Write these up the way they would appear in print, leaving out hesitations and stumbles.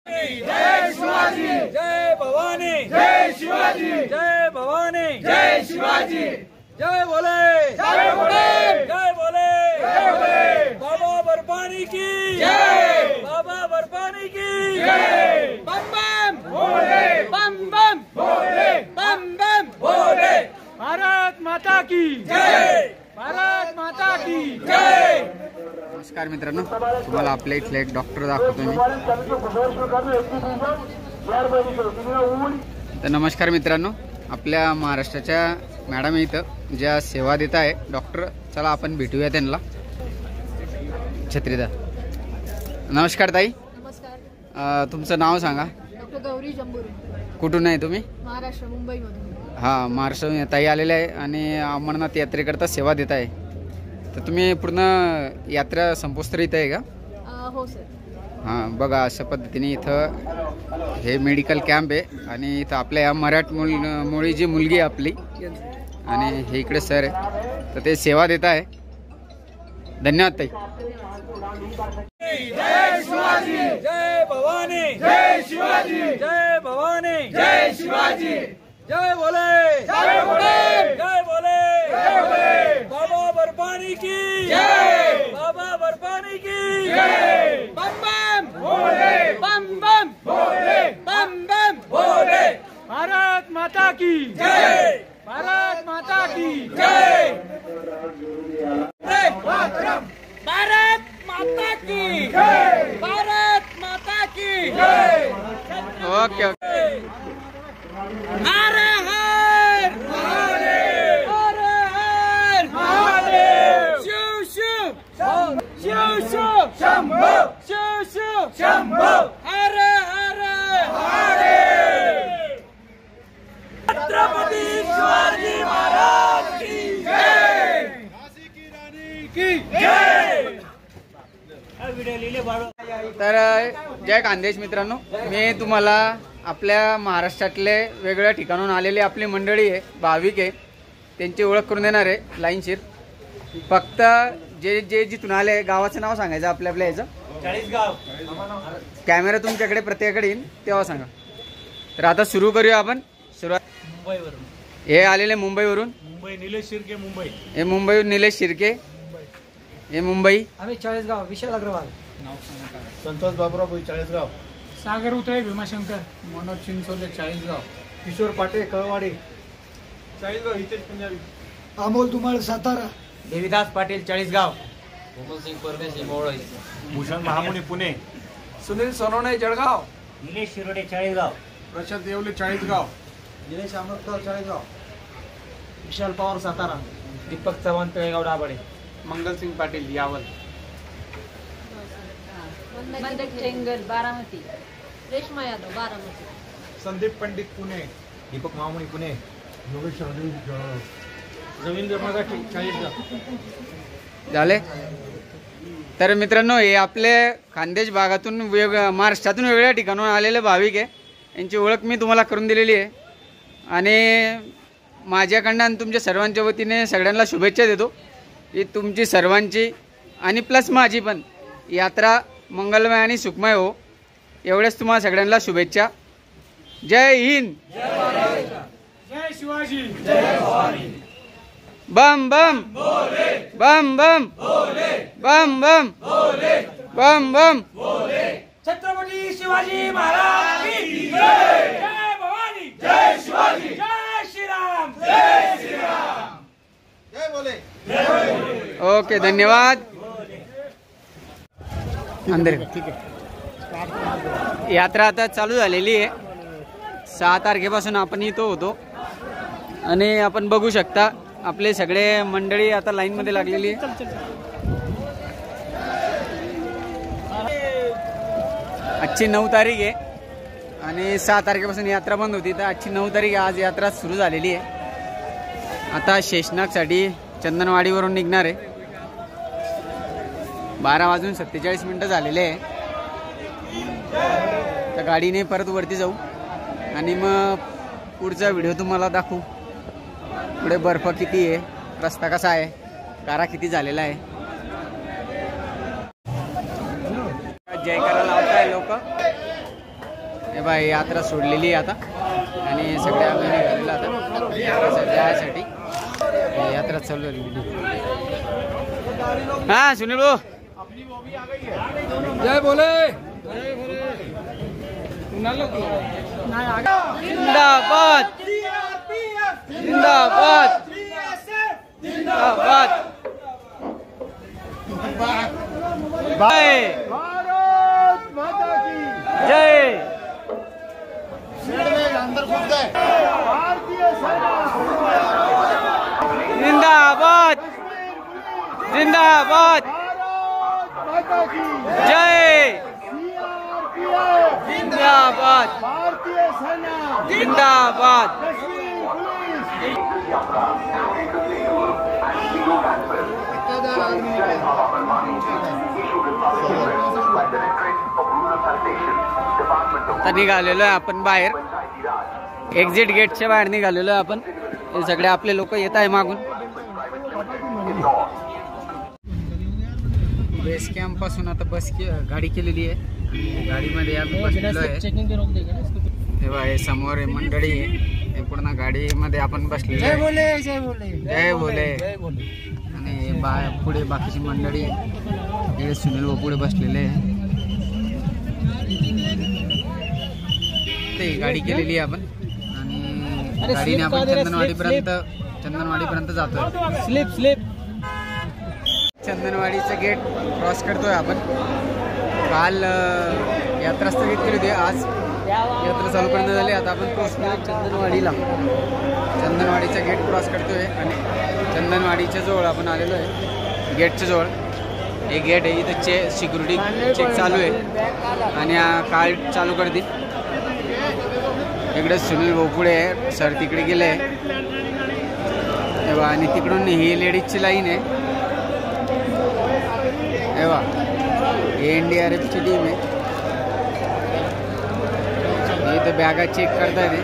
जय शिवाजी, जय भवानी, जय शिवाजी, जय भवानी, जय शिवाजी, जय बोले, जय बोले, जय बोले, जय बोले, बाबा बर्फानी की जय, बाबा बर्फानी की जय, बम बम भोले, बम बम भोले, बम बम भोले, भारत माता की जय, भारत माता की जय। नमस्कार मित्रांनो, तुम्हाला आपल्या इथले एक डॉक्टर दाखवतो मी। तर नमस्कार मित्रांनो, आपल्या महाराष्ट्राच्या मॅडम इथं ज्या सेवा देत आहे डॉक्टर, चला आपण भेटूया त्यांना। छत्रीदा, नमस्कार ताई। नमस्कार। तुमचं नाव सांगा। डॉक्टर गौरी जंबुरे। कुठून आहे तुम्ही? महाराष्ट्र, मुंबई मधून। हां, महाराष्ट्रातून ताई आलेले आहे आणि अमरनाथ यात्रेकरता सेवा देत आहे। तर तुम्ही पूर्ण यात्रा संपोस्तर इथं आहे का? हो सर। हां, बघा अशा पद्धतीने इथं हे मेडिकल कॅम्प आहे आणि इथं आपल्या या मराठमोळी जी मुलगी आहे आपली आणि हे इकडे सर आहे, तर ते सेवा देत आहे। धन्यवाद ताई। जय शिवाजी, जय भवानी, जय शिवाजी, जय भवानी, जय शिवाजी, जय बोले, जय बोले, जय बोले, जय बोले, बाबा बर्फानी की जय, बाबा बर्फानी की जय, बम बम भोले, बम बम भोले, बम बम भोले, भारत माता की जय, भारत माता की जय, भारत माता की जय, भारत माता की जय। Okay okay. हर हर महादेव, हर हर महादेव, शिव शिव शिव शिव शंभो, शिव शिव शंभो, हर हर महादेव। छत्रपती शिवाजी महाराज की जय, झांसी की रानी की जय। तर जय खानदेश मित्रांनो, मी तुम्हाला आपल्या महाराष्ट्रातले वेगवेगळ्या ठिकाणून आलेली आपली मंडळी आहे, भाविक आहे, त्यांची ओळख करून देणार आहे लाईनशीर। फक्त जे जे जिथून आले गावाचं नाव सांगायचं आपल्या आपल्या याचं। चाळीसगाव। कॅमेरा तुमच्याकडे प्रत्येकाकडे येईल तेव्हा सांगा। तर आता सुरू करूया आपण। सुरुवात मुंबईवरून हे आलेले मुंबईवरून। मुंबई निलेश शिर्के, मुंबई। हे मुंबईहून निलेश शिर्के, हे मुंबई। आम्ही चाळीसगाव, विशाल अग्रवाल। संतोष बाबुराव चाळीसगाव। सागर उतळे, भीमाशंकर। मनोज चिंचोले, चाळीसगाव। किशोर पाटे कळवाडी। चाळीसगाव हितेश पंजाबी। अमोल धुमाळ सातारा। देवीदास पाटील, चाळीसगाव। कोमलसिंग परदेशी, मोहोळ। भूषण महामुनी पुणे। सुनील सोनवणे, जळगाव। निलेश शिरोडे, चाळीसगाव। प्रशांत येवले चाळीसगाव। दिनेश आमोदकर, चाळीसगाव। विशाल पवार, सातारा। दीपक चव्हाण, तळेगाव दाभाडे। मंगलसिंग पाटील, यावल। चेंगल, बारामती। रेश्मा यादव, बारामती। संदीप पंडित पुणे। दीपक मामुनी, पुणे। योगेश रवींद्र मराठी, चाळीसगाव। झाले। तर मित्रांनो, हे आपले खानदेश भागातून महाराष्ट्रातून वेगवेगळ्या ठिकाणून आलेले भाविक आहे, यांची ओळख मी तुम्हाला करून दिलेली आहे आणि माझ्याकडनं आणि तुमच्या सर्वांच्या वतीने सगळ्यांना शुभेच्छा देतो की तुमची सर्वांची आणि प्लस माझी पण यात्रा मंगलमय आणि सुखमय हो, एवढेच तुम्हाला सगळ्यांना शुभेच्छा। जय हिंद, जय शिवाजी, जय भवानी, बम बम भोले, बम बम भोले, बम बम भोले, बम बम भोले। छत्रपती शिवाजी महाराज की जय, जय भवानी, जय शिवाजी, जय श्रीराम, जय श्रीराम, जय बोले, जय बोले। ओके, धन्यवाद। अंदर ठीक आहे। यात्रा आता चालू झालेली आहे। 6 तारखेपासून आपण इथं होतो आणि आपण बघू शकता आपले सगळे मंडळी आता लाईन मध्ये लागलेली आहे। आजची 9 तारीख आहे आणि 6 तारखेपासून यात्रा बंद होती, तर आजची 9 तारीख आहे। आज यात्रा सुरू झालेली आहे। आता शेषनागसाठी चंदनवाडीवरून निघणार आहे। 12:47 झालेले आहे। तर गाडीने परत वरती जाऊ आणि मग पुढचा व्हिडिओ तुम्हाला दाखवू। पुढे बर्फ किती आहे, रस्ता कसा आहे, गारा किती झालेला आहे। जयकारा लावताय लोक। हे बा यात्रा सोडलेली आहे आता आणि सगळे आम्ही निघालेलो आता जायसाठी यात्रा चालू आहे. हा सुनील भाऊ जय बोले. जिंदाबाद जिंदाबाद जिंदाबाद. जय जय जिंदाबाद जिंदाबाद जय जिंदाबाद जिंदाबाद. आता निघालेलो आहे आपण बाहेर एक्झिट गेटच्या बाहेर निघालेलो आहे आपण. हे सगळे आपले लोक येत आहे मागून. बेस कॅम्प पासून आता गाडी केलेली आहे आणि गाडीमध्ये आम्ही बसलेलो आहे. तेव्हा हे समोर मंडळी आहे, हे पूर्ण गाडीमध्ये आपण बसलेलो आहे. जय बोले जय बोले. आणि पुढे बाकीची मंडळी आहे. इकडे सुनील भाऊ पुढे बसलेले आहे. ते गाडी केलेली आहे आपण आणि गाडीने आपण चंदनवाडीपर्यंत जातोय. स्लिप चंदनवाडीचं गेट क्रॉस करतोय आपण. काल यात्रा स्थगित केली होती, आज यात्रा चालू करण्यात झाली. आता आपण पोहोचलो चंदनवाडीला. चंदनवाडीचा गेट क्रॉस करतोय आणि चंदनवाडीच्या जवळ आपण आलेलो आहे. गेटच्या जवळ हे गेट आहे, इथं सिक्युरिटी चेक चालू आहे आणि कार्ड चालू करतील. इकडे सुनील भाऊ पुढे आहे, सर तिकडे गेले तेव्हा. आणि तिकडून ही लेडीजची लाईन आहे तेव्हा. हे NDRFची टीम आहे. इथं बॅगा चेक करता येते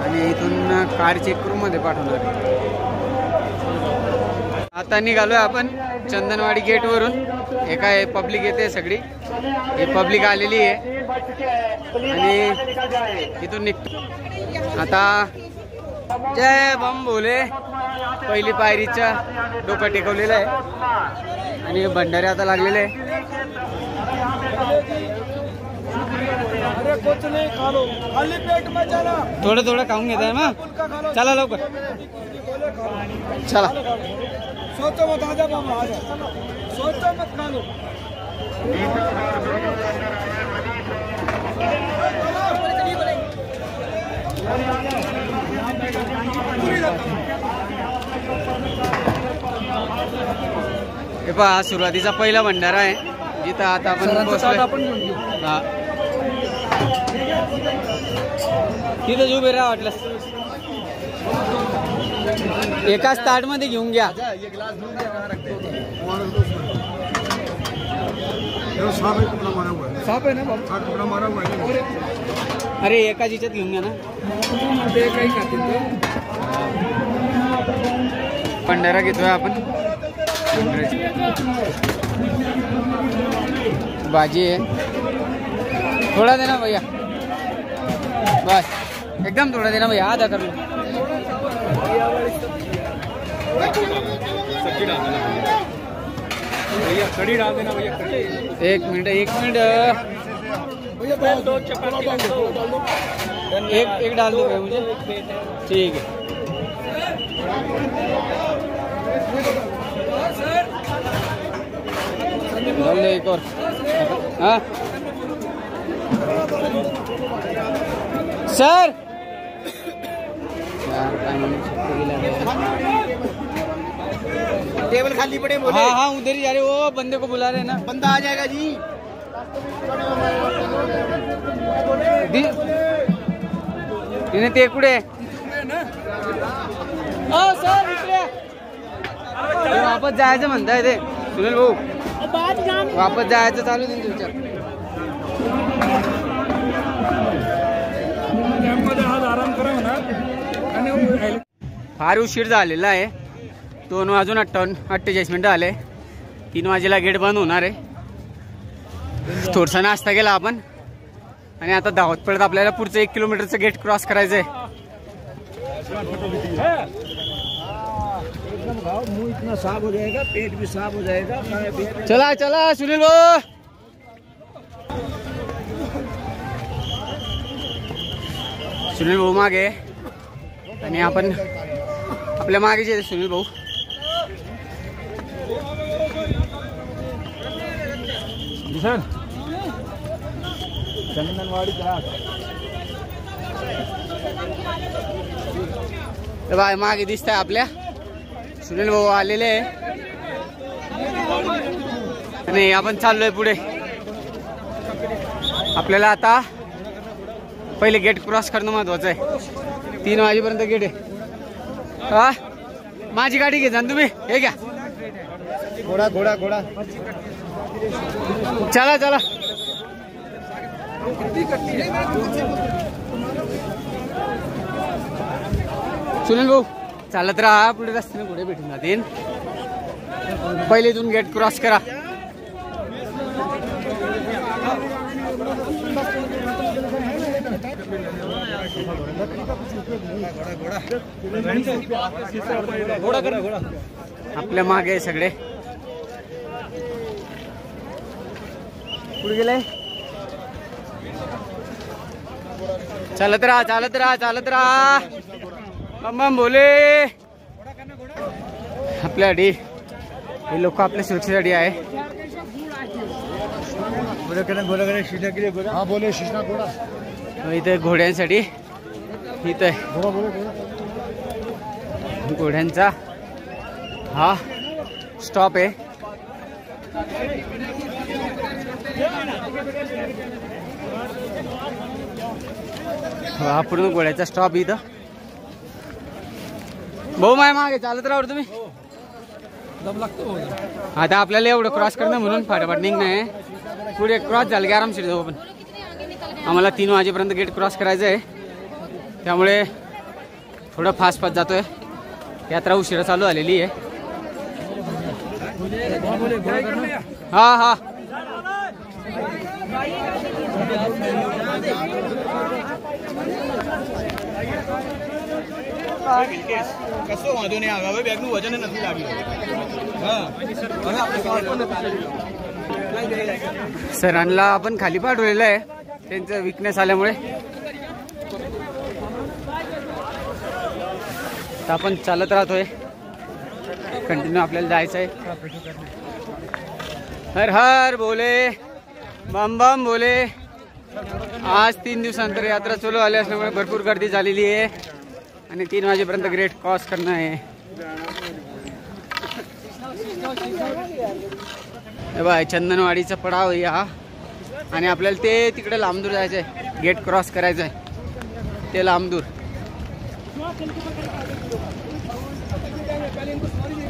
आणि इथून कार चेक रूममध्ये पाठवणार. आता निघालोय आपण चंदनवाडी गेटवरून. हे काय पब्लिक येते सगळी, ही पब्लिक आलेली आहे आणि इथून निघतो आता. जय बम बोले. पहिली पायरीच्या डोकं टेकवलेलं आहे आणि भंडारे आता लागलेले आहे. थोडं थोडं खाऊन घेत आहे ना. चला लवकर चला. हे पहा सुरुवातीचा पहिला भंडारा आहे जिथं आता आपण हा तिथं उभे राहा. वाटलं एकाच ताट मध्ये घेऊन घ्या. अरे एकाच हिच्यात घेऊन घ्या ना. भंडारा घेतोय आपण. भाजी आहे. थोड़ा देना भैया, बस एकदम थोड़ा देना भैया, आधा कर लो. भैया कड़ी डाल देना भैया. एक मिनट एक डाल दो भैया मुझे. ठीक है. डाल दो एक और. हाँ सर. टेबल खाली पड़े. हाँ हाँ उधर ही जा रहे. वो बंदे को बुला रहे हैं ना. बंदा आ जाएगा जी. इन्हें ते कुठे सर इकडे वापस जायचं म्हणताय ते सुनील भाऊ. वापस जायचं चालू आहे तुमच्या. फार उशीर झालेला आहे. 2:48 आले. 3 वाजेला गेट बंद होणार आहे. थोडासा नाश्ता केला आपण आणि आता धावत पडत आपल्याला पुढचं 1 किलोमीटरचं गेट क्रॉस करायचंय. मुंह इतना साफ हो जाएगा, पेट भी साफ हो जाएगा. चला चला सुनील भाऊ. सुनील भाऊ मागे आणि आपण आपल्या मागे जे सुनील भाऊ. चंदनवाडी बाय मागे दिसत आहे आपल्या सुनील भाऊ आलेले आहे आणि आपण चाललोय पुढे. आपल्याला आता पहिले गेट क्रॉस करणं महत्वाचं आहे. 3 वाजेपर्यंत गेट आहे. हा माझी गाडी घे जा तुम्ही. हे घ्या घोडा घोडा घोडा. चला चला. सुनील भाऊ चालत राहा, पुढे रस्त्याने पुढे भेटून जातील. पहिले इथून गेट क्रॉस करा. आपल्या मागे सगळे पुढे गेले. चालत राहा चालत राहा चालत राहा. बम बोले. आपल्यासाठी हे लोक आपल्या सुरक्षेसाठी आहे. हा बोले शिष्णा घोडा. इथे घोड्यांसाठी इथे घोड्यांचा हा स्टॉप आहे. हा पूर्ण घोड्याचा स्टॉप इथं. भाऊ माय मागे चालत राहा तुम्ही. आता आपल्याला एवढं क्रॉस करणं म्हणून फाटाफाट निघणं आहे. पुढे क्रॉस झालं की आरामशीर जाऊ आपण. आम्हाला 3 वाजेपर्यंत गेट क्रॉस करायचं आहे, त्यामुळे थोडं फास्ट फास्ट जातोय. यात्रा उशिरा चालू झालेली आहे. हा हा कसं वांधो नाही. आगावे बॅगનું वजन નથી લાગ્યું. सरांना आपण खाली पाठवलेलं आहे त्यांचं विकनेस आल्यामुळे. तर आपण चालत राहतोय कंटिन्यू. आपल्याला जायचं आहे. हर हर बोले बम बम बोले. आज 3 दिवसांतर यात्रा चालू आली असल्यामुळे भरपूर गर्दी झालेली आहे आणि 3 वाजेपर्यंत गेट क्रॉस करणं आहे. बाय चंदनवाडीचा पडाव आहे हा आणि आपल्याला ते तिकडे लांबदूर जायचं आहे. गेट क्रॉस करायचं आहे ते लांबदूर.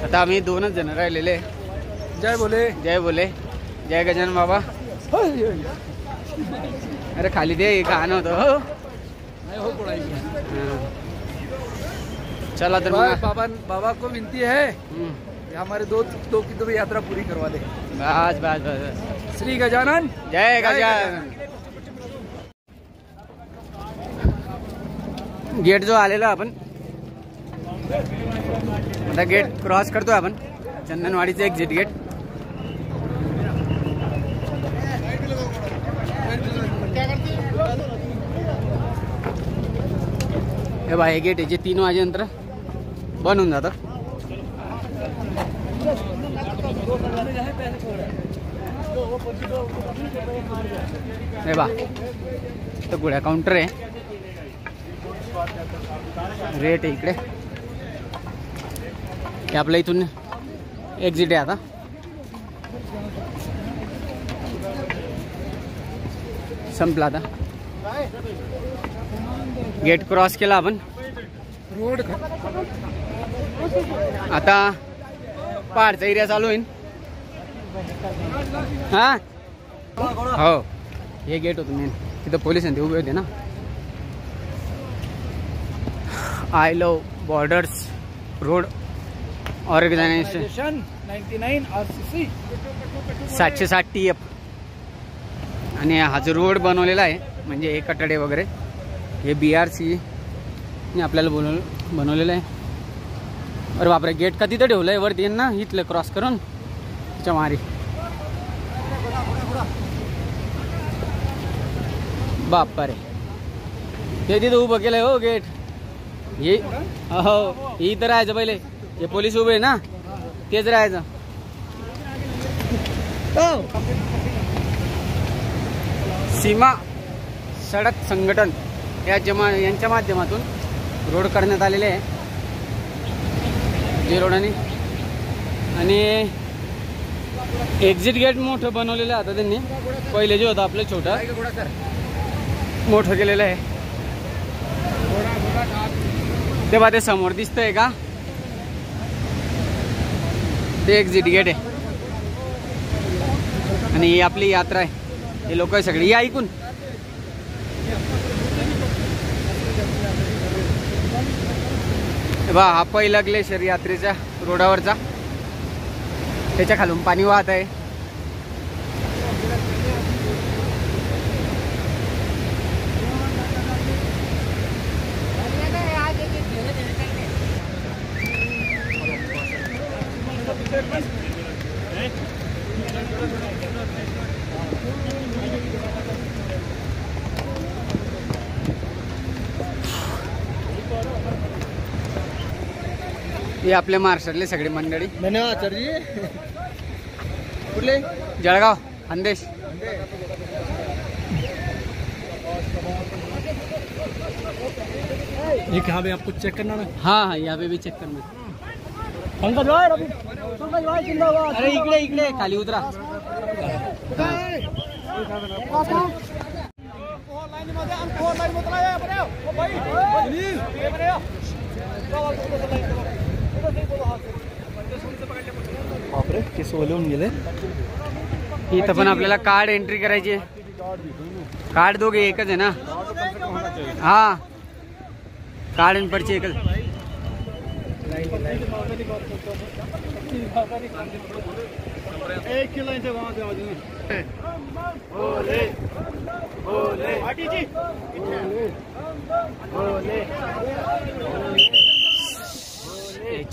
आता आम्ही 2च जण राहिलेले. जय बोले जय बोले. जय गजानन बाबा. अरे खाली दे गाणं होतं. हो चला तर बाबा को विनती है कि हमारे दो की तो भी यात्रा पूरी करवा दे. बस बस बस. श्री गजानन जय गजानन. गेट जो आलेला आपण आता गेट क्रॉस करतोय आपण. चंदनवाडीचं एक्झिट गेट. हे बा हे गेट आहे जे 3 वाजेनंतर बंद होऊन जातं. हे बा तर गुड्या काउंटर आहे. रेट आहे इकडे. हे आपल्या इथून एक्झिट आहे. आता संपला. आता गेट क्रॉस केला आपण. रोड आता पहाडचा एरिया चालू होईल. हा हो हे गेट होतं मेन. तिथं पोलिसांनी उभे होते ना. I love borders road organisation 99 RCC 760 TF. आणि हा जो रोड बनवलेला आहे म्हणजे हे कटडे वगैरे हे BRC ने आपल्याला बनवलेलं आहे. अरे बापरे, गेट का तिथं ठेवलं आहे वरती ना, इथलं क्रॉस करून त्याच्या मारी. बापा रे, हे तिथं उभं केलंय हो गेट. हे हो, हे इथं राहायचं पहिले. हे पोलीस उभे ना, तेच राहायचं. सीमा सडक संघटन यांच्या माध्यमातून रोड करण्यात आलेले आहे, जे रोडाने. आणि एक्झिट गेट मोठं बनवलेलं आहे आता त्यांनी. पहिले जे होतं आपलं छोटं, मोठं केलेलं आहे. ते बा ते समोर दिसतंय का, ते एक्झिट गेट आहे. आणि ही आपली यात्रा आहे. हे लोक सगळे या ऐकून. बा हा पहिला ग्लेशियर यात्रेच्या रोडावरचा, त्याच्या खालून पाणी वाहत आहे. हे आपल्या महाराष्ट्रातले सगळे मंडळी. धन्यवाद सर जी. कुठले? जळगाव, खानदेश. एक यहाँ पे आपको चेक करना ना. हाँ हाँ, यहाँ पे भी चेक करना. पंकज भाई, जिंदाबाद. अरे इकडे इकडे खाली उतरा. बापरे, केस ओलवून गेले. इथं पण आपल्याला कार्ड एंट्री करायची आहे. कार्ड दोघे एकच आहे ना. हा, कार्ड आणि पर्ची एकच.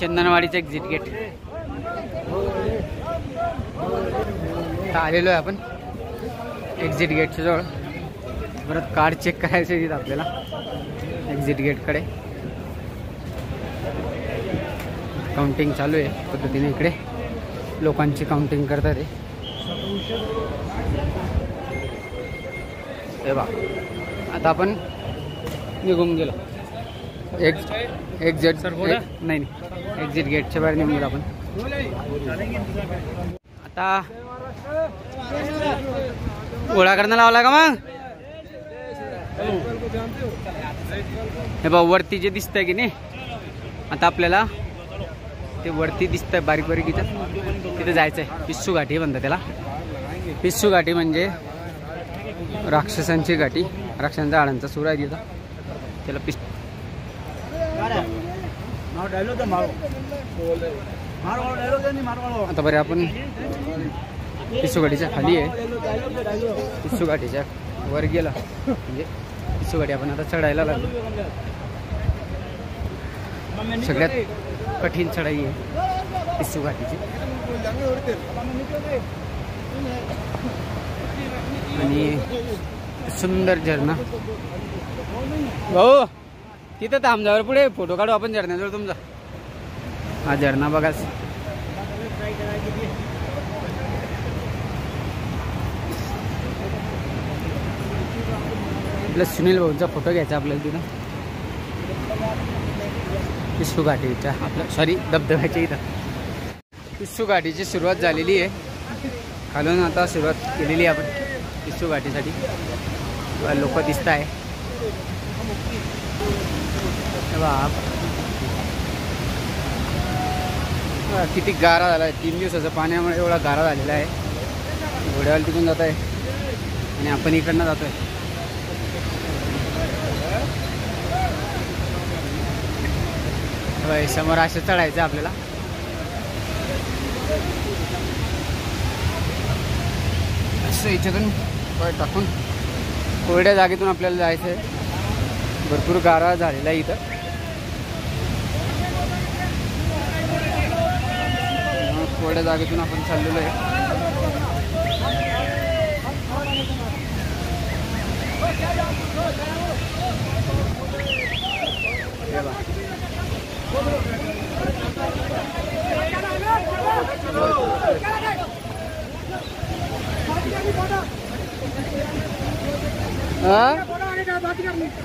चंदनवाडीचं एक्झिट गेट आलेलो आहे आपण एक्झिट गेटच्या जवळ. परत कार्ड चेक करायचं आहे आपल्याला एक्झिट गेटकडे. काउंटिंग चालू आहे पद्धतीने. इकडे लोकांची काउंटिंग करतात हे बा. आता आपण निघून गेलो एक्झिट नाही एक्झिट गेटच्या बाहेर निघून गेलो आपण. आता गोळा करणं लावला का मग. हे बा वरती जे दिसतंय की नाही, आता आपल्याला ते वरती दिसतंय बारीक बारीक इथं, तिथे जायचं आहे. पिस्सू घाटी म्हणतात त्याला. पिस्सू घाटी म्हणजे राक्षसांची घाटी. राक्षसांचा आडांचा सूर आहे तिथं, त्याला आता बरे आपण पिस्सू घाटीच्या खाली आहे. पिस्सू घाटीच्या वर गेला म्हणजे पिस्सू घाटी आपण आता चढायला लागलो. सगळ्यात कठीण चढाई आहे पिस्सू घाटीची. आणि सुंदर झरणा. भाऊ तिथं थांबल्यावर पुढे फोटो काढू आपण झरण्याजवळ तुमचा. हा झरणा बघा. आपल्या सुनील भाऊंचा फोटो घ्यायचा आपल्याला तिथं पिस्सू घाटीच्या, आपल्या सॉरी धबधब्याच्या इथं. पिस्सू घाटीची सुरुवात झालेली आहे. खालून आता सुरुवात केलेली आहे आपण पिस्सू घाटीसाठी. लोक दिसत आहे. किती गारा झाला आहे. 3 दिवसाच्या पाण्यामुळे एवढा गारा झालेला आहे. घोड्यावर तिथून जात आहे आणि आपण इकडनं जातो आहे. समोर असं चढायचं आपल्याला. असं याच्यातून पाय टाकून कोरड्या जागेतून आपल्याला जायचं आहे. भरपूर गारा झालेला आहे इथं. कोरड्या जागेतून आपण चाललेलो आहे.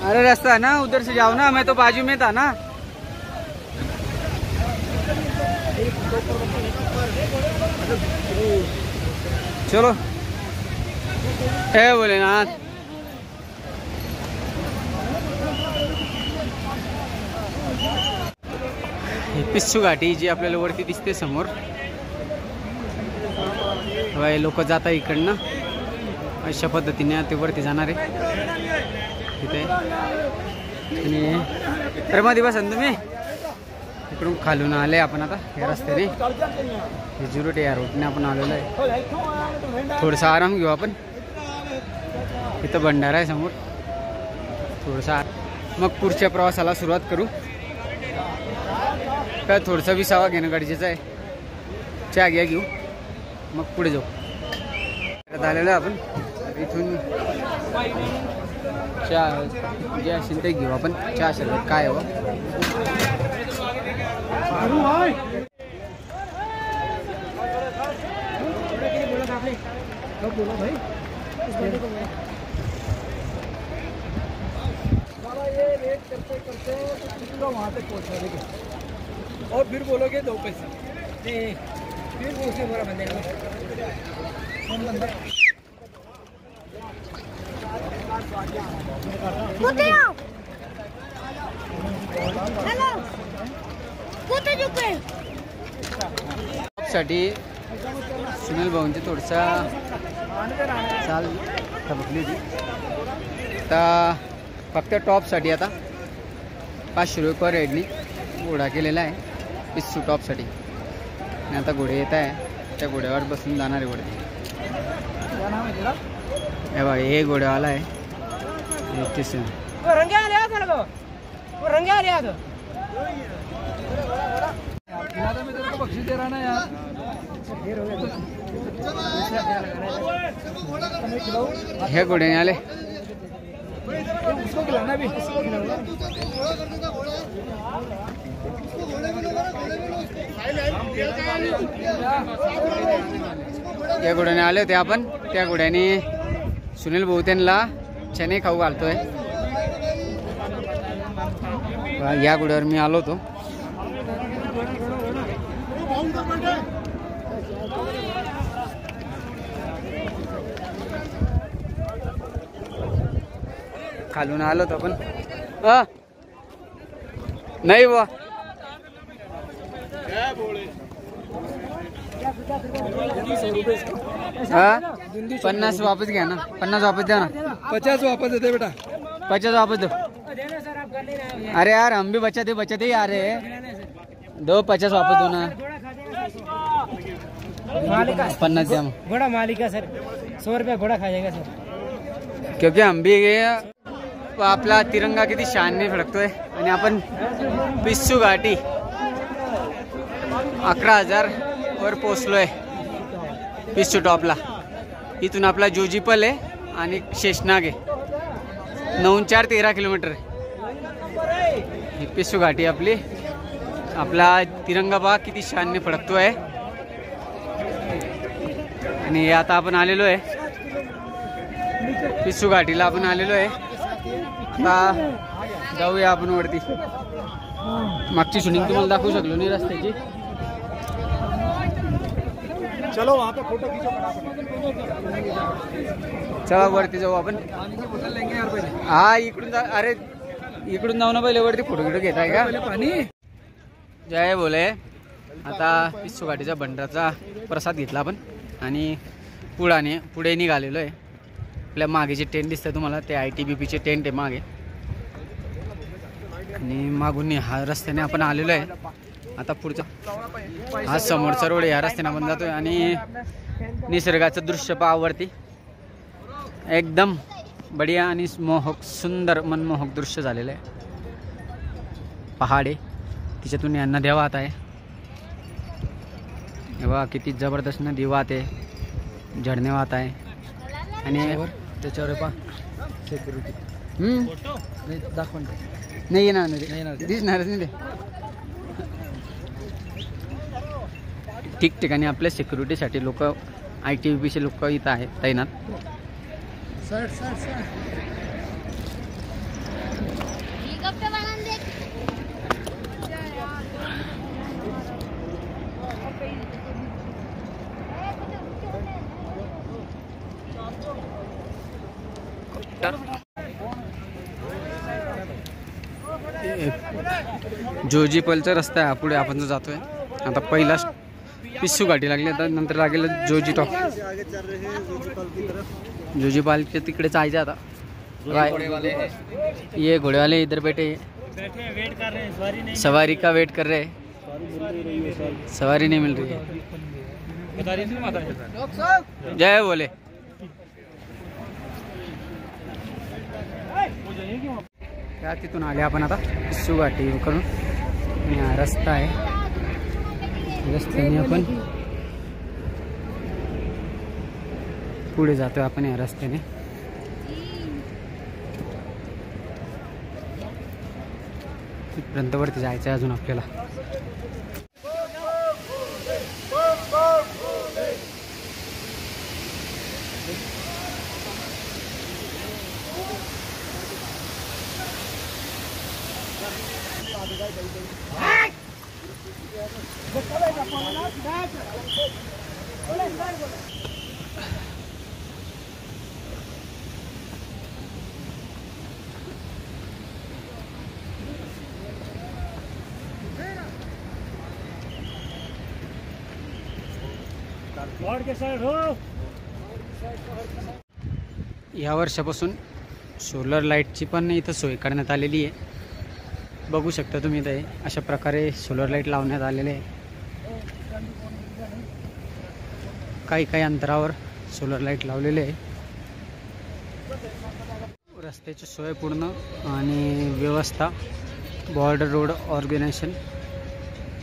अरे रास्ता है ना, उधर से जाओ ना, मैं तो बाजू में था ना. चलो हे भोलेनाथ. पिस्सू घाटी जी आपल्याला वरती दिसते समोर. लोक जाता इकडनं अशा पद्धतीने ते वरती जाणार आहे तिथे. आणि मध्ये बसा तुम्ही. इकडून खालून आले आपण आता या रस्त्याने. हे जुरोटे या रोडने आपण आलेलो आहे. थोडासा आराम घेऊ आपण. इथं भंडारा आहे समोर. थोडासा मग पुढच्या प्रवासाला सुरुवात करू. काय थोडंसं विसावा घेणं गरजेचं आहे. चहा घ्या घेऊ मग पुढे जाऊ. आलेलं आहे आपण. इथून चहा जे असेल ते घेऊ आपण. चहा शरबत काय हवं. और फिर बोलोगे 2 पैसे फिर उसे बड़ा बंदेगा. साठी सुनील भाऊंची थोडसा चाल थबकली होती. आता फक्त टॉपसाठी आता 500 रुपये पर हेडनी घोडा केलेला आहे पिस्सू टॉपसाठी. आणि आता घोडे येत आहे. त्या घोड्यावर बसून जाणार आहे घोडे. हे बघा हे घोड्यावाला आहे. बक्षीस दे रहा ना यार. हे घोड्याने आले. उसको खिलाना भी. त्या घोड्याने आले होते आपण. त्या घोड्याने सुनील भाऊ त्यांना चणे खाऊ घालतोय. या घोड्यावर मी आलो होतो. खालून आलो होतो आपण. नाही बा हाँ 50 वापस गया ना. 50 वापस दो ना. 50 वापस देते बेटा. 50 वापस दो. अरे यार हम भी बचाते ही आ रहे हैं. दो 50 वापस दो ना. 50 द्या. घोड़ा मालिक है सर. 100 रुपये घोड़ा खा जाएगा सर. क्योंकि हम भी आपला तिरंगा किती शानने फडकतोय. आणि आपण पिस्सू घाटी 11,000 वर पोचलोय पिस्सू टॉपला. इथून आपला जोजीपल आहे आणि शेषनाग आहे. 9-4 13 किलोमीटर आहे ही पिस्सू घाटी आपली. आपला तिरंगा पहा किती शानने फडकतोय. आणि आता आपण आलेलो आहे पिस्सू घाटीला. आपण आलेलो आहे. आता जाऊया आपण वरती. मागची शूटिंग तुम्हाला दाखवू शकलो नाही रस्त्याची. चलो वहाँ पे फोटो खींचो. चला वरती जाऊ आपण. हा इकडून जा. अरे इकडून जाऊ ना पहिले. वरती फोटो घेत आहे का. पाणी. जय बोले. आता पिस्सू घाटीचा भंडाराचा प्रसाद घेतला आपण आणि पुढे निघालेलो आहे. आपल्या मागे जे टेंट दिसतं तुम्हाला ते ITBPचे टेंट आहे मागे. आणि मागून हा रस्त्याने आपण आलेलो आहे. आता पुढचा हा समोरचा रोड या रस्त्याने आपण जातोय. आणि निसर्गाचं दृश्य पाहावरती एकदम बढिया आणि मोहक सुंदर मनमोहक दृश्य झालेलं आहे. पहाडे तिच्यातून या नद्या वाहत आहे. बघा किती जबरदस्त नदी वाहते, झरणे वाहत आहे. आणि त्याच्यावर पा सिक्युरिटी नाही दाखवून नाही येणार येणार. दिसणारच नाही ते. ठिकठिकाणी आपल्या सिक्युरिटीसाठी लोक ITBPचे लोक इथं आहेत तैनात. जोजीपलचा रस्ता आहे पुढे आपण जो जातोय. आता पहिला पिस्सू घाटी लागली, आता नंतर लागेल जोजी टॉप. जोजीपालच्या तिकडे जायचं आता. ये घोड़े वाले इधर बैठे वेट कर रहे हैं, सवारी नहीं सवारी का वेट कर रहे हैं. सवारी नहीं मिल रही है. बता रही थी माता. जय बोले. त्या तिथून आले आपण आता पिस्सू घाटी करून. हा रस्ता आहे, रस्त्याने आपण पुढे जातोय आपण या रस्त्याने. तिथपर्यंत वरती जायचं आहे अजून आपल्याला. या वर्षापासून सोलर लाईटची पण इथं सोय करण्यात आलेली आहे. बघू शकता तुम्ही इथे अशा प्रकारे सोलर लाईट लावण्यात आलेले आहे. काही अंतरावर सोलर लाईट लावलेले आहे. रस्त्याची सोय पूर्ण आणि व्यवस्था border road organisation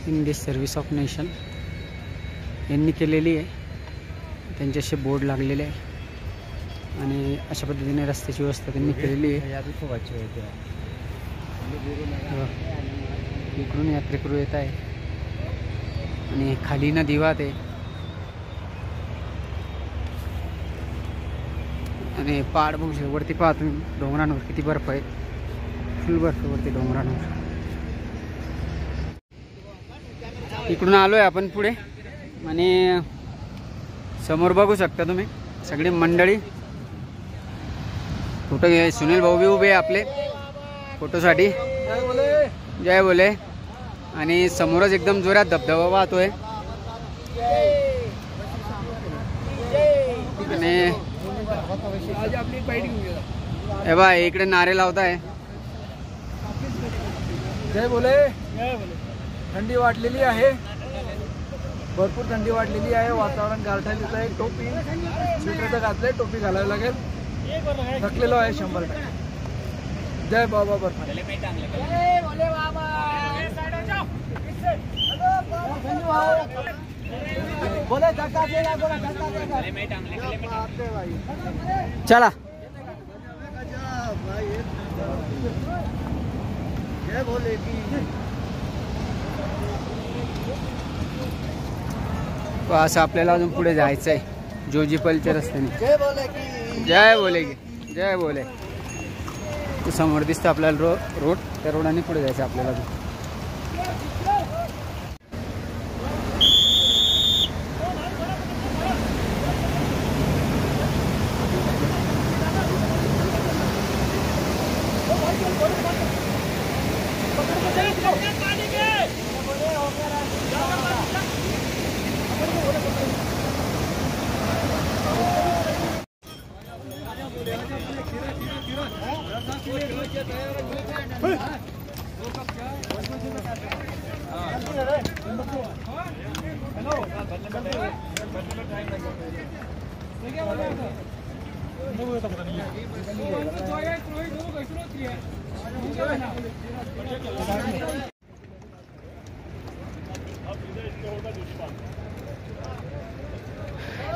in this service of nation यांनी केलेली आहे. त्यांच्याशी बोर्ड लागलेले आहे आणि अशा पद्धतीने रस्त्याची व्यवस्था त्यांनी केलेली आहे. इकडून यात्रेकरू येत आहे आणि खाली नदी वाहते आणि पहाड बघू शकता. वरती पहा तुम्ही डोंगरांवर किती बर्फ आहे, फुल बर्फ वरती डोंगरांवर. इकडून आलोय आपण पुढे आणि समोर बघू शकता तुम्ही सगळी मंडळी. फोटो घे. सुनील भाऊ बी उभे आपले फोटोसाठी. जय बोले. आणि समोरच एकदम जोरात धबधबा वाहतोय आणि हे बा इकडे नारे लावताय. जय बोले. थंडी वाढलेली आहे, भरपूर थंडी वाढलेली आहे. वातावरण गारठ्याचं आहे. टोपी स्वेटर तर घातलंय, टोपी घालावी लागेल. थकलेलो आहे 100%. जय बाबा बर्फानी. चला. असं आपल्याला अजून पुढे जायचं आहे जोजीपलच्या रस्त्याने. जय बोले की जय बोले. समोर दिसतं आपल्याला रोड. त्या रोडाने पुढे जायचं आपल्याला.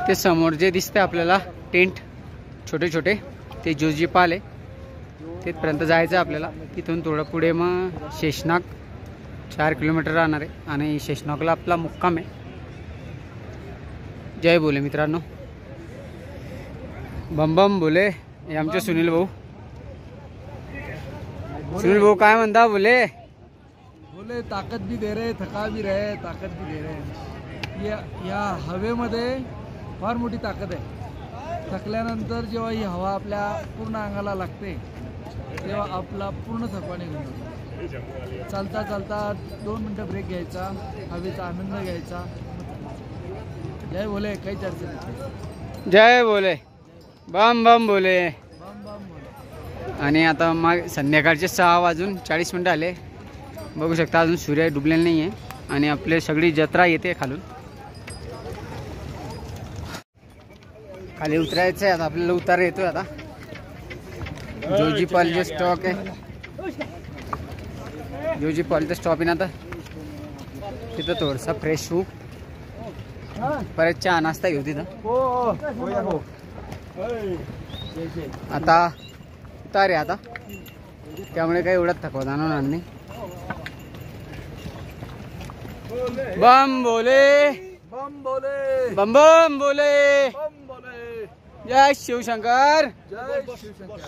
ते समोर जे दिसते आपल्याला टेंट छोटे छोटे ते जोजी पाल आहे, तिथपर्यंत जायचं आहे आपल्याला. तिथून थोडं पुढे मग शेषनाग 4 किलोमीटर राहणार आहे आणि शेषनागला आपला मुक्काम आहे. जय बोले मित्रांनो, बम बम बोले. हे आमचे सुनील भाऊ. सुनील भाऊ काय म्हणता? बोले बोले ताकद भी दे रहे, थका भी रहे, ताकद भी दे रहे. या हवेमध्ये फार मोठी ताकद आहे. थकल्यानंतर जेव्हा ही हवा आपल्या पूर्ण अंगाला लागते तेव्हा आपला पूर्ण थकवा निघून जातो. चालता चालता 2 मिनटं ब्रेक घ्यायचा, हवेचा आनंद घ्यायचा. जय बोले, काही चर्चा नाही. जय बोले, बम बम बोले. बम बम बोले. आणि आता मग संध्याकाळचे 6:40 आले. बघू शकता अजून सूर्य डुबलेला नाही आहे आणि आपले सगळी जत्रा येते खालून. खाली उतरायचं आहे आता आपल्याला. उतार येतोय आता. जोजी पाल जे स्टॉक आहे, जोजी पालचं स्टॉप आहे ना. आता तिथं थोडंसं फ्रेश होऊ, परत चहा नाश्ता घेऊ तिथं. आता उतार आहे आता, त्यामुळे काही एवढा थकवा जाणवणार नाही. बम बोले, बम बोले, बम बम बोले. बम बोले. जय शिवशंकर. जय शिवशंकर.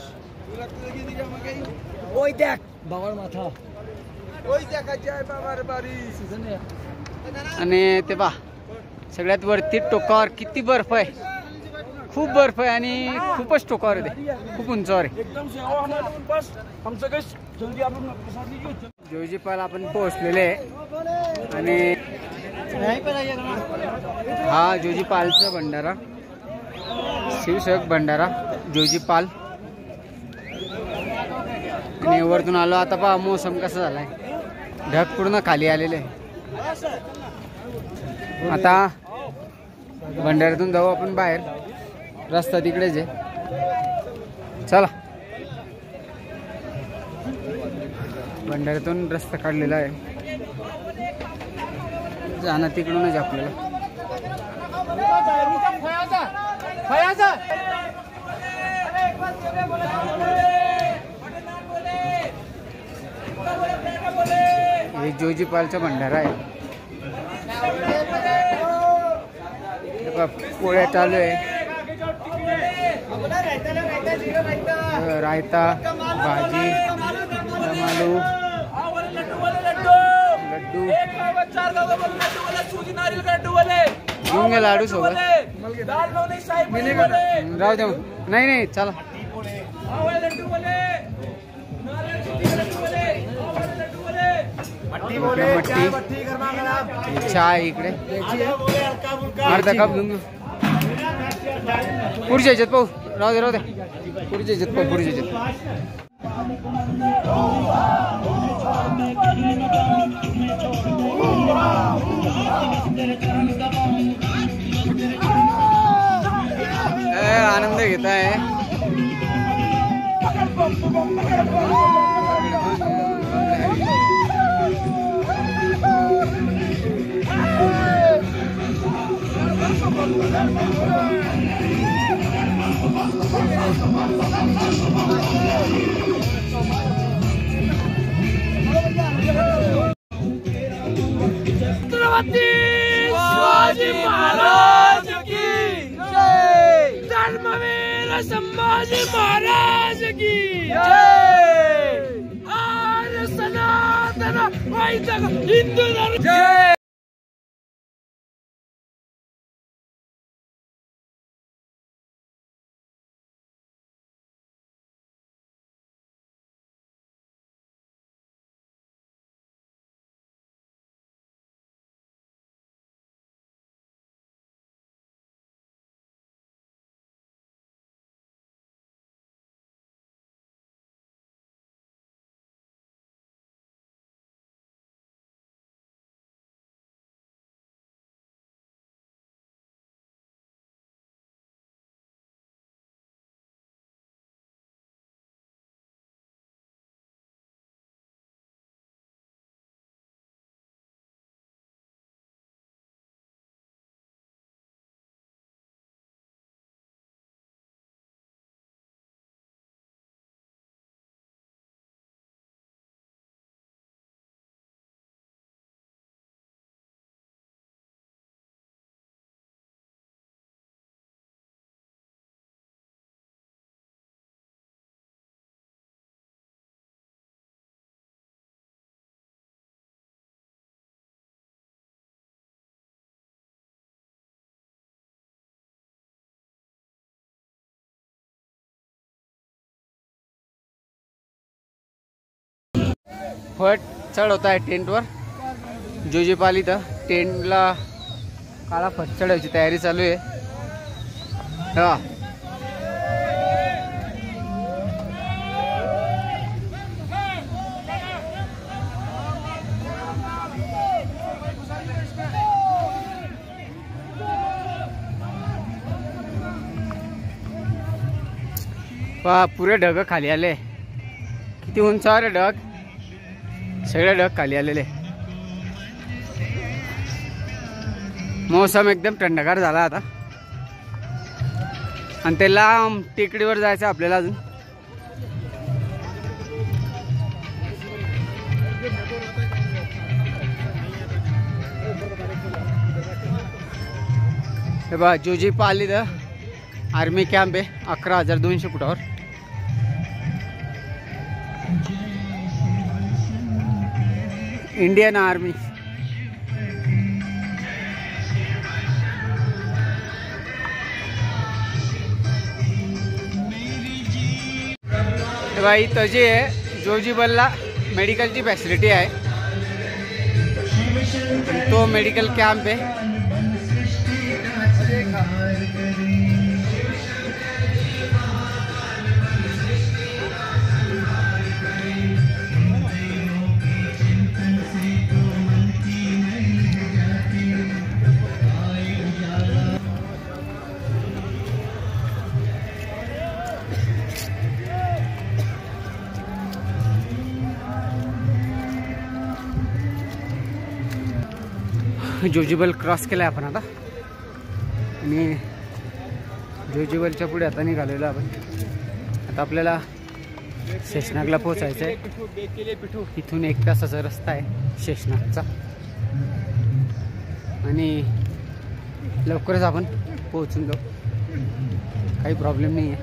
ओय त्या बावळ माथा. ओय त्या जय बाबा बारी सीझन आहे. आणि ते पहा सगळ्यात वरती टोकावर किती बर्फ आहे. खूप बर्फ आहे आणि खूपच टोकावर आहे ते, खूप उंचावर आहे. जोजी पाल आपण पोहोचलेले आहे आणि हा जोजी पालचा भंडारा, शिवसेवक भंडारा जोजी पाल. आणि वरतून आलो आता. पहा मोसम कसा झालाय, ढग पूर्ण खाली आलेले आहे. आता भंडाऱ्यातून जाऊ आपण बाहेर, रस्ता तिकडेच आहे. चला, भंडाऱ्यातून रस्ता काढलेला आहे, जाणं तिकडूनच आपल्याला. हे जोजी पालचा भंडारा आहे. पोळ्या चालू आहे, रायता, भाजी, दमालू, लड्डू घेऊन घ्या लाडू सोबत. राहू दे, नाही नाही चला. मट्टी चहा इकडे अर्धा कप घेऊन घेऊ. पुढच्या ह्याच्यात पाहू. राहू दे राहू दे, पुढच्या ह्याच्यात पाहू, पुढच्या ह्याच्यात. आनंद घेत आहे. छत्रपती शिवाजी महाराज की जय. धर्मवीर संभाजी महाराज की जय. आर्य सनातन वैदिक हिंदू धर्म जय. फट चढ होत आहे टेंटवर. जोजीपाल इथं टेंटला काळा फट चढायची तयारी चालू आहे. हा पहा पुरे ढग खाली आले. किती उंचावर आहे ढग. सगळे ढग खाली आलेले. मौसम एकदम थंडगार झाला आता. आणि ते लांब टेकडीवर जायचं आपल्याला अजून. हे बघा जोजीपाल इथं आर्मी कॅम्प आहे. 11,200 फुटावर. Indian army. भाई इथं जे आहे जोजीपालला मेडिकलची फॅसिलिटी आहे. तो मेडिकल कॅम्प आहे. जोजीपाल क्रॉस केलाय आपण आता. आणि जोजीपालच्या पुढे आता निघालेलो आपण. आता आपल्याला शेषनागला पोहोचायचं आहे. इथून 1 तासाचा रस्ता आहे शेषनागचा. आणि लवकरच आपण पोहोचून जाऊ. काही प्रॉब्लेम नाही आहे.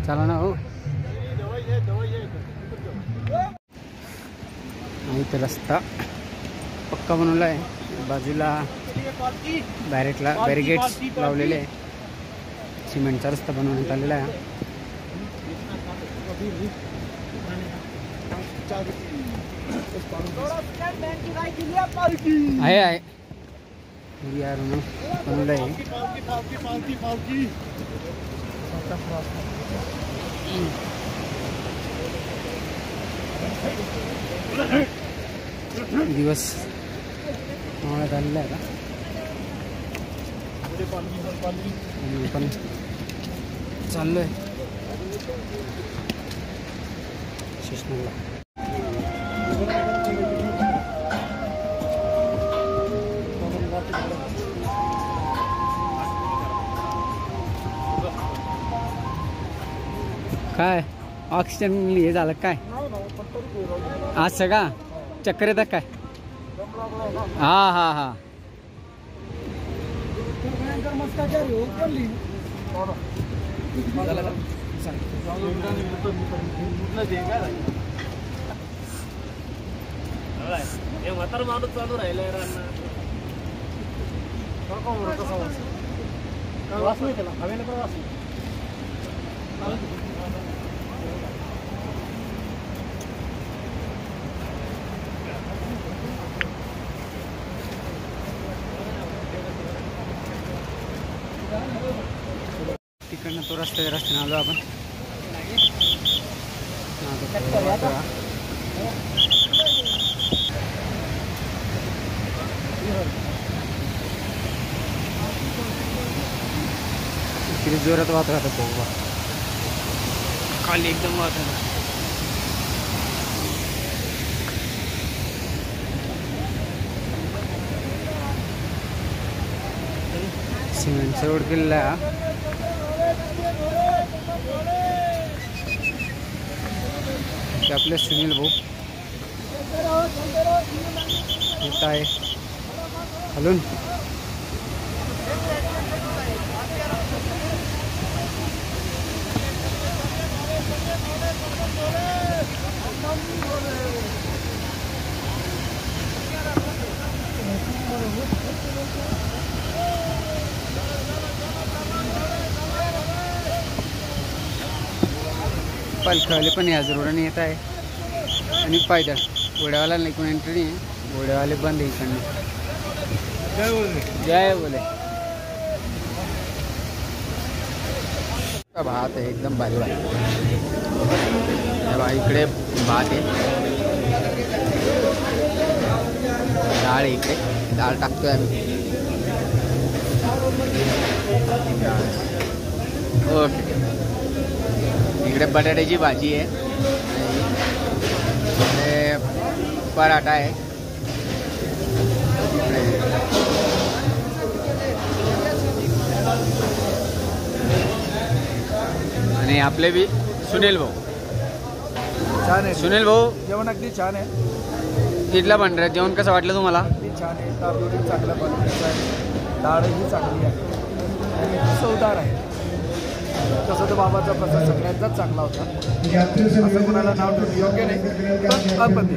चला ना हो. इथं रस्ता पक्का बनवला आहे. बाजूला बॅरिगेट्स लावलेले आहे. सिमेंटचा रस्ता बनवण्यात आलेला आहे. आहे बनवलं आहे. दिवस मावळ्यात आलेला आहे का. पण चाललोय शेषनागला. काय ऑक्सिजन हे झालं काय आज सगळा चक्कर येतात काय. हा हा हा म्हातार माणूस चालू राहिलाय. वास नाही त्याला हवेला पण वास. तिकडनं तो रस्त्याने आलो आपण. किती जोरात वाहत राहतात बाबा. खाली एकदम वाहत राहतात. सिमेंटचा रोड केलेला आहे. आपले सुनील भाऊ येत आहे हलून. पालखीवाले पण याच रोडाने येत आहे आणि पायदळ घोड्यावाला नाही कोण एंट्री आहे, घोड्यावाले बंद आहे इकडनं. जय बोले. भात आहे एकदम भारी भात. इकडे भात आहे, डाळ इकडे डाळ टाकतोय आम्ही. ओके. इकडे बटाट्याची भाजी आहे, इकडे पराठा आहे, आणि आपले बी सुनील भाऊ. छान आहे सुनील भाऊ, जेवण अगदी छान आहे. इथला भांडाऱ्यात जेवण कसं वाटलं तुम्हाला? अगदी छान आहे. तांदूळ चांगल्या क्वालिटीचं आहे, डाळही चांगली आहे आणि चवदार आहे. तसं तर बाबाचा प्रसाद सगळ्यांचाच चांगला होता, असं कोणाला नाव ठेवणं योग्य नाही, पण अपंत.